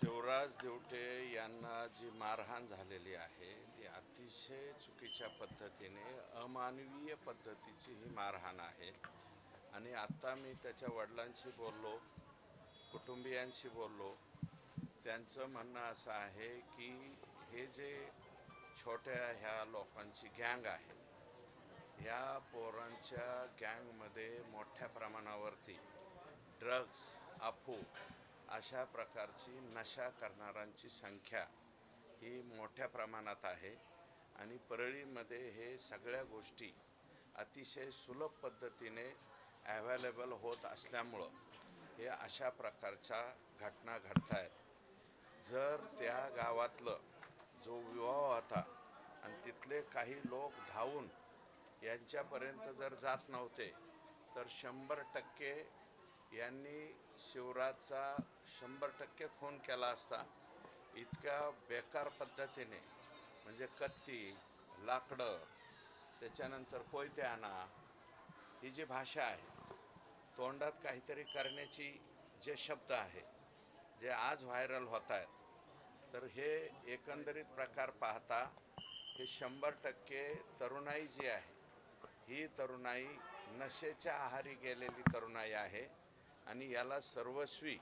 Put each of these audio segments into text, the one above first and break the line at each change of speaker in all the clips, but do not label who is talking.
शिवराज देवटे यांना जी मारहाण झालेली आहे ती अतिशय चुकीच्या पद्धतीने अमानवीय पद्धतीची ही मारहाण आहे। आणि आता मी त्याच्या वडिलांशी बोललो, कुटुंबियांशी बोललो, त्यांचं म्हणणं असं आहे की हे जे छोट्या ह्या लोकांची गँग आहे, ह्या पोरांच्या गँगमध्ये मोठ्या प्रमाणावरती ड्रग्स, अफू अशा प्रकारची नशा करणाऱ्यांची संख्या ही मोठ्या प्रमाणात आहे। आणि परळीमध्ये हे सगळ्या गोष्टी अतिशय सुलभ पद्धतीने अवेलेबल होत असल्यामुळं हे अशा प्रकारच्या घटना घडत आहेत। जर त्या गावातलं जो विवाह होता आणि तिथले काही लोक धावून यांच्यापर्यंत जर जात नव्हते तर 100% यांनी शिवराजचा 100% खून केला असता। इतक्या बेकार पद्धतीने म्हणजे कत्ती, लाकडं, त्याच्यानंतर कोयते आणा, ही जी भाषा आहे, तोंडात काहीतरी करण्याची जे शब्द आहे, जे आज व्हायरल होत आहेत, तर हे एकंदरीत प्रकार पाहता हे 100% तरुणाई जी आहे ही तरुणाई नशेच्या आहारी गेलेली तरुणाई आहे। आणि याला सर्वस्वी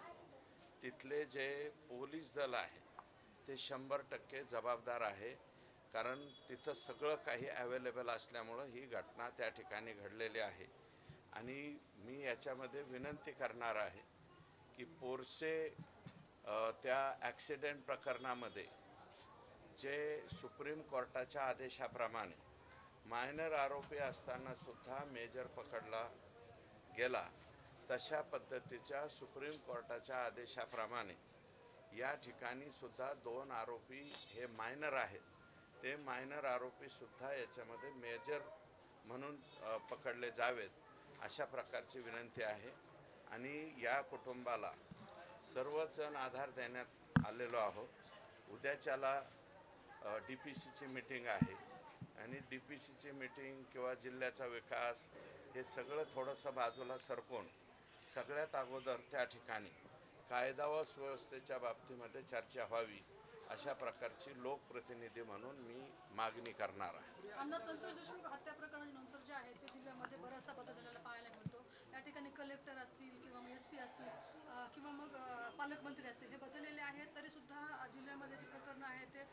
तिथले जे पोलीस दल आहे ते 100% जबाबदार आहे। कारण तिथं सगळं काही अवेलेबल असल्यामुळं ही घटना त्या ठिकाणी घडलेली आहे। आणि मी याच्यामध्ये विनंती करणार आहे की पोरसे त्या ॲक्सिडेंट प्रकरणामध्ये जे सुप्रीम कोर्टाच्या आदेशाप्रमाणे मायनर आरोपी असतानासुद्धा मेजर पकडला गेला, तशा पद्धतीच्या सुप्रीम कोर्टाच्या आदेशाप्रमाणे या ठिकाणी सुद्धा 2 आरोपी हे मायनर आहेत, ते मायनर आरोपीसुद्धा याच्यामध्ये मेजर म्हणून पकडले जावेत, अशा प्रकारची विनंती आहे। आणि या कुटुंबाला सर्वजण आधार देण्यात आलेलो आहोत। उद्याच्याला DPCची मीटिंग आहे आणि DPCची मीटिंग किंवा जिल्ह्याचा विकास हे सगळं थोडंसं बाजूला सरकून सगळ्यात अगोदर त्या ठिकाणी कायदा व सुव्यवस्थेच्या बाबतीमध्ये चर्चा व्हावी, अशा प्रकारची लोकप्रतिनिधी म्हणून मी मागणी करणार आहे।
आमदार संतोष देशमुख हत्या प्रकरणानंतर जे आहे ते जिल्ह्यामध्ये बराचसा बदल झालेला पाहायला मिळतो। या ठिकाणी कलेक्टर असतील किंवा SP असतील किंवा मग पालकमंत्री असतील, हे बदललेले आहेत, तरीसुद्धा जिल्ह्यामध्ये जे प्रकरणं आहेत ते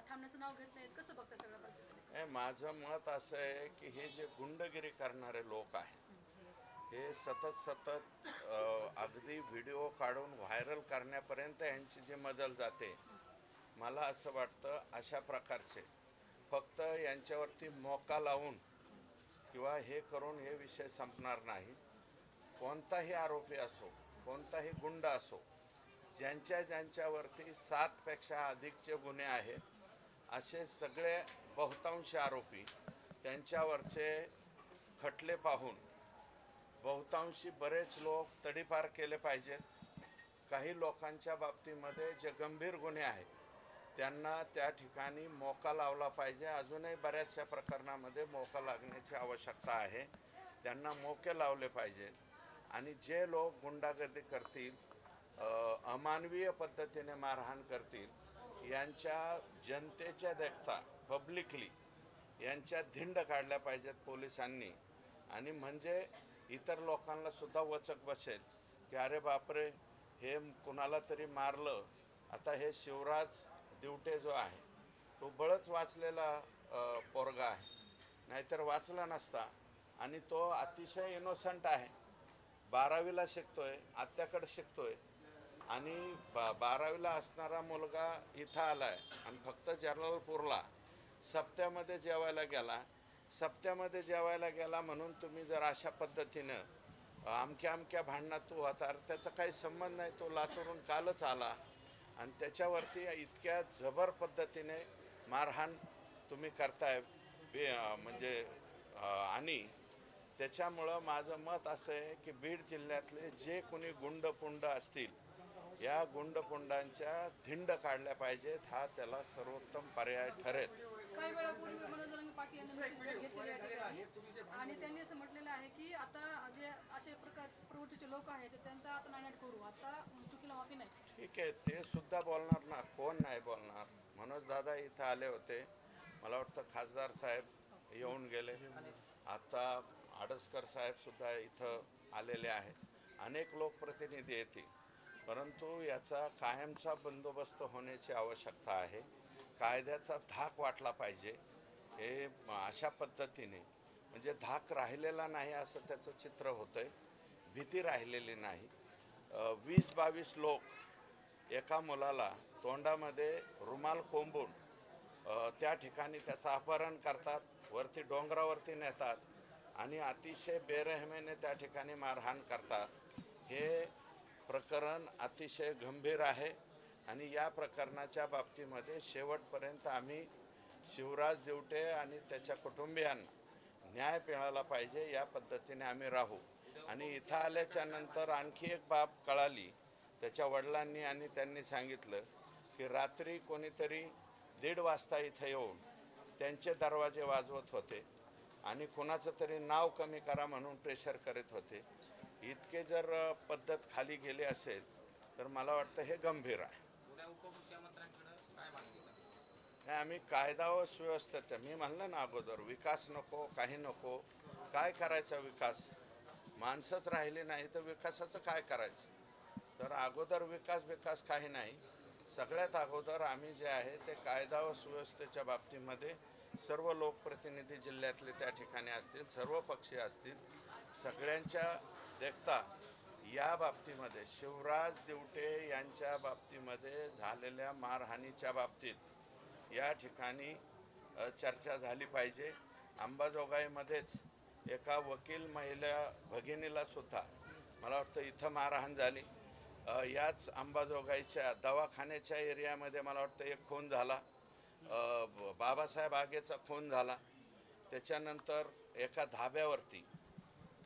थांबण्याचं नाव घेत नाहीत। कसं बघता सगळ्या परिस्थितीने?
माझं मत असं आहे की हे जे गुंडगिरी करणारे लोक आहेत हे सतत अगदी व्हिडिओ काढून व्हायरल करण्यापर्यंत यांची जी मजल जाते, मला असं वाटतं अशा प्रकारचे फक्त यांच्यावरती मोका लावून किंवा हे करून हे विषय संपणार नाही। कोणताही आरोपी असो, कोणताही गुंड असो, ज्यांच्यावरती 7 पेक्षा अधिकचे गुन्हे आहेत, असे सगळे बहुतांश आरोपी त्यांच्यावरचे खटले पाहून बहुतांशी बरेच लोक तडीपार केले पाहिजेत। काही लोकांच्या बाबतीमध्ये जे गंभीर गुन्हे आहेत त्यांना त्या ठिकाणी मोका लावला पाहिजे। अजूनही बऱ्याचशा प्रकरणामध्ये मोका लागण्याची आवश्यकता आहे, त्यांना मोके लावले पाहिजेत। आणि जे लोक गुंडागर्दी करतील, अमानवीय पद्धतीने मारहाण करतील, यांच्या जनतेच्या देखता पब्लिकली यांच्या धिंड काढल्या पाहिजेत पोलिसांनी। आणि म्हणजे इतर लोकांना सुद्धा वचक बसेल की अरे बापरे, हे कुणाला तरी मारलं। आता हे शिवराज देवटे जो आहे तो बळच वाचलेला पोरगा आहे, नाहीतर वाचला नसता। आणि तो अतिशय इनोसंट आहे, 12वीला शिकतोय, आत्याकडे शिकतोय। आणि 12वीला असणारा मुलगा इथं आला आहे आणि फक्त जलालपूरला सप्त्यामध्ये जेवायला गेला म्हणून तुम्ही जर अशा पद्धतीनं अमक्या भांडणात तू होता, त्याचा काही संबंध नाही, तो लातूरून कालच आला आणि त्याच्यावरती इतक्या जबर पद्धतीने मारहाण तुम्ही करताय म्हणजे आणि त्याच्यामुळं माझं मत असं आहे की बीड जिल्ह्यातले जे कोणी गुंडपुंड असतील, या गुंडपुंडांच्या धिंड काढल्या पाहिजेत, हा त्याला सर्वोत्तम पर्याय ठरेल।
काही वेळापूर्वी मनोज जरांगे पाटील यांनी मीटिंग घेतलेली आहे आणि त्यांनी असं म्हटलेलं आहे की आता जे असे प्रवृत्तीचे लोक आहेत त्यांचा आता नायनाट करू, आता चुकीला माफी नाही।
ठीक आहे, ते सुद्धा बोलणार ना, कोण नाही बोलणार. मनोज दादा इथं आले होते, मला वाटतं खासदार साहेब येऊन गेले, आता आडसकर साहेब सुद्धा इथं आलेले आहेत, अनेक लोकप्रतिनिधी येतील, परंतु याचा कायमचा बंदोबस्त होण्याची आवश्यकता आहे. कायद्याचा धाक वाटला पाहिजे. हे अशा पद्धतीने म्हणजे धाक राहिलेला नाही असं त्याचं चित्र होतंय, भीती राहिलेली नाही. 20-22 लोक एका मुलाला तोंडामध्ये रुमाल कोंबून त्या ठिकाणी त्याचं अपहरण करतात, वरती डोंगरावरती नेतात आणि अतिशय बेरहमीने त्या ठिकाणी मारहाण करतात. हे प्रकरण अतिशय गंभीर आहे आणि या प्रकरणाच्या बाबतीमध्ये शेवटपर्यंत आम्ही शिवराज दिवटे आणि त्याच्या कुटुंबियांना न्याय मिळाला पाहिजे या पद्धतीने आम्ही राहू. आणि इथं आल्याच्या नंतर आणखी एक बाब कळाली, त्याच्या वडिलांनी आणि त्यांनी सांगितलं की रात्री कोणीतरी 1:30 वाजता इथं येऊन त्यांचे दरवाजे वाजवत होते आणि कुणाचं तरी नाव कमी करा म्हणून प्रेशर करीत होते. इतके जर पद्धत खाली गेली असेल तर मला वाटतं हे गंभीर आहे. नाही, आम्ही कायदा व सुव्यवस्थेचं, मी म्हणलं ना अगोदर, विकास नको, काही नको. काय करायचा विकास? माणसंच राहिली नाही तर विकासाचं काय करायचं? तर अगोदर विकास काही नाही. सगळ्यात अगोदर आम्ही जे आहे ते कायदा व सुव्यवस्थेच्या बाबतीमध्ये सर्व लोकप्रतिनिधी जिल्ह्यातले त्या ठिकाणी असतील, सर्व पक्षी असतील, सगळ्यांच्या देखता या बाबतीमध्ये शिवराज दिवटे यांच्या बाबतीमध्ये झालेल्या मारहाणीच्या बाबतीत या ठिकाणी चर्चा झाली पाहिजे. अंबाजोगाईमध्येच एका वकील महिला भगिनीला सुद्धा मला वाटतं इथं मारहाण झाली. याच अंबाजोगाईच्या दवाखान्याच्या एरियामध्ये मला वाटतं एक खून झाला, बाबासाहेब आगेचा खून झाला. त्याच्यानंतर एका धाब्यावरती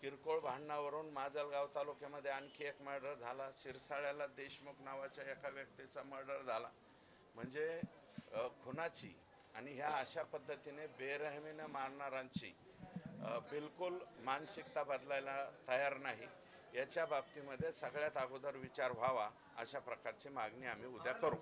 किरकोळ भांडणावरून माजलगाव तालुक्यामध्ये आणखी एक मर्डर झाला. शिरसाळ्याला देशमुख नावाच्या एका व्यक्तीचा मर्डर झाला. म्हणजे खुनाची आणि ह्या अशा पद्धतीने बेरहमीनं मारणाऱ्यांची बिलकुल मानसिकता बदलायला तयार नाही. याच्या बाबतीमध्ये सगळ्यात अगोदर विचार व्हावा, अशा प्रकारची मागणी आम्ही उद्या करू.